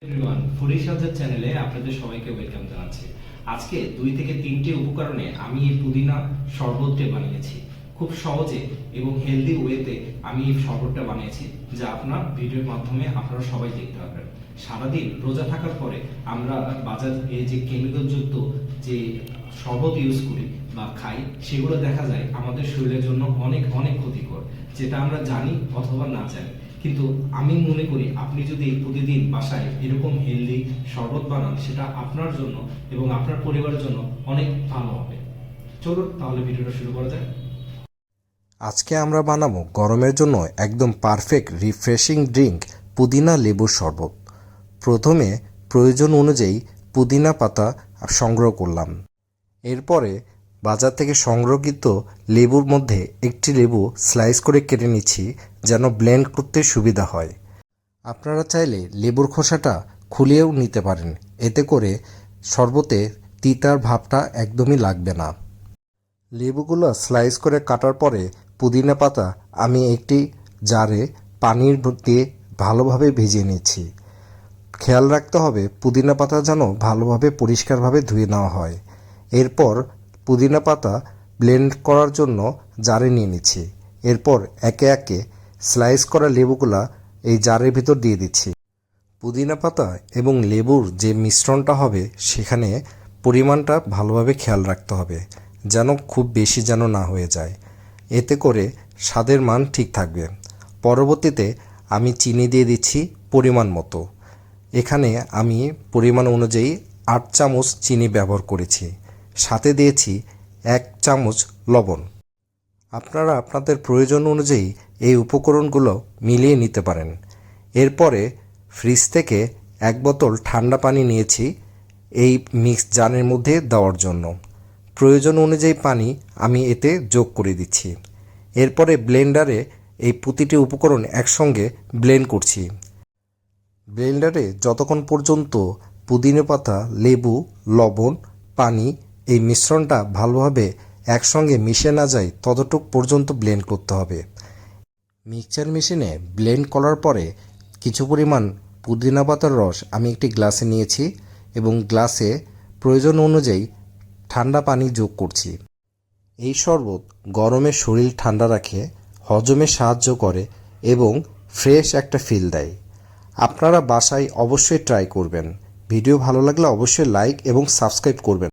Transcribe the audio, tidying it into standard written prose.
Everyone, foodie সাজের চ্যানেলে আপনাদের সবাইকে ওয়েলকাম জানাচ্ছি। আজকে 2 থেকে 3টে উপকরণে আমি এই পুদিনা শরবতটা বানিয়েছি। খুব সহজে এবং হেলদি ওয়েতে আমি এই শরবতটা বানিয়েছি, যা আপনার ভিডিওর মাধ্যমে আপনারা সবাই দেখতে পাবেন। সারাদিন রোজা থাকার পরে আমরা বাজারে যে কেমিক্যালযুক্ত যে শরবত ইউজ করি বা খাই, সেগুলো দেখা যায় আমাদের শরীরের জন্য অনেক অনেক ক্ষতিকর, যেটা আমরা জানি অথবা না জানি। কিন্তু আমি মনে করি আপনি যদি প্রতিদিন বাসায় এরকম হেলদি শরবত বানান, সেটা আপনার জন্য এবং আপনার পরিবারের জন্য অনেক ভালো হবে। চলুন তাহলে ভিডিওটা শুরু করা যাক। আজকে আমরা বানাবো গরমের জন্য একদম পারফেক্ট রিফ্রেশিং ড্রিঙ্ক পুদিনা লেবুর শরবত। প্রথমে প্রয়োজন অনুযায়ী পুদিনা পাতা সংগ্রহ করলাম। এরপরে বাজার থেকে সংগ্রহকৃত লেবুর মধ্যে একটি লেবু স্লাইস করে কেটে নিচ্ছি, যেন ব্লেন্ড করতে সুবিধা হয়। আপনারা চাইলে লেবুর খোসাটা খুলিয়েও নিতে পারেন, এতে করে শরবতে তিতার ভাবটা একদমই লাগবে না। লেবুগুলো স্লাইস করে কাটার পরে পুদিনা পাতা আমি একটি জারে পানির দিয়ে ভালোভাবে ভিজিয়ে নিচ্ছি। খেয়াল রাখতে হবে পুদিনা পাতা যেন ভালোভাবে পরিষ্কারভাবে ধুয়ে নেওয়া হয়। এরপর পুদিনা পাতা ব্লেন্ড করার জন্য জারে নিয়ে নিচ্ছি। এরপর একে একে স্লাইস করা লেবুগুলা এই জারের ভিতর দিয়ে দিচ্ছি। পুদিনা পাতা এবং লেবুর যে মিশ্রণটা হবে, সেখানে পরিমাণটা ভালোভাবে খেয়াল রাখতে হবে, যেন খুব বেশি যেন না হয়ে যায়। এতে করে স্বাদের মান ঠিক থাকবে। পরবর্তীতে আমি চিনি দিয়ে দিচ্ছি পরিমাণ মতো। এখানে আমি পরিমাণ অনুযায়ী 8 চামচ চিনি ব্যবহার করেছি, সাথে দিয়েছি 1 চামচ লবণ। আপনারা আপনাদের প্রয়োজন অনুযায়ী এই উপকরণগুলো মিলিয়ে নিতে পারেন। এরপরে ফ্রিজ থেকে 1 বোতল ঠান্ডা পানি নিয়েছি এই মিক্স জারের মধ্যে দেওয়ার জন্য। প্রয়োজন অনুযায়ী পানি আমি এতে যোগ করে দিচ্ছি। এরপরে ব্লেন্ডারে এই প্রতিটি উপকরণ একসঙ্গে ব্লেন্ড করছি। ব্লেন্ডারে যতক্ষণ পর্যন্ত পুদিনা পাতা, লেবু, লবণ, পানি এই মিশ্রণটা ভালোভাবে একসঙ্গে মিশে না যায়, ততটুক পর্যন্ত ব্লেন্ড করতে হবে। মিক্সচার মেশিনে ব্লেন্ড করার পরে কিছু পরিমাণ পুদিনা পাতার রস আমি একটি গ্লাসে নিয়েছি এবং গ্লাসে প্রয়োজন অনুযায়ী ঠান্ডা পানি যোগ করছি। এই শরবত গরমে শরীর ঠান্ডা রাখে, হজমে সাহায্য করে এবং ফ্রেশ একটা ফিল দেয়। আপনারা বাসায় অবশ্যই ট্রাই করবেন। ভিডিও ভালো লাগলে অবশ্যই লাইক এবং সাবস্ক্রাইব করবেন।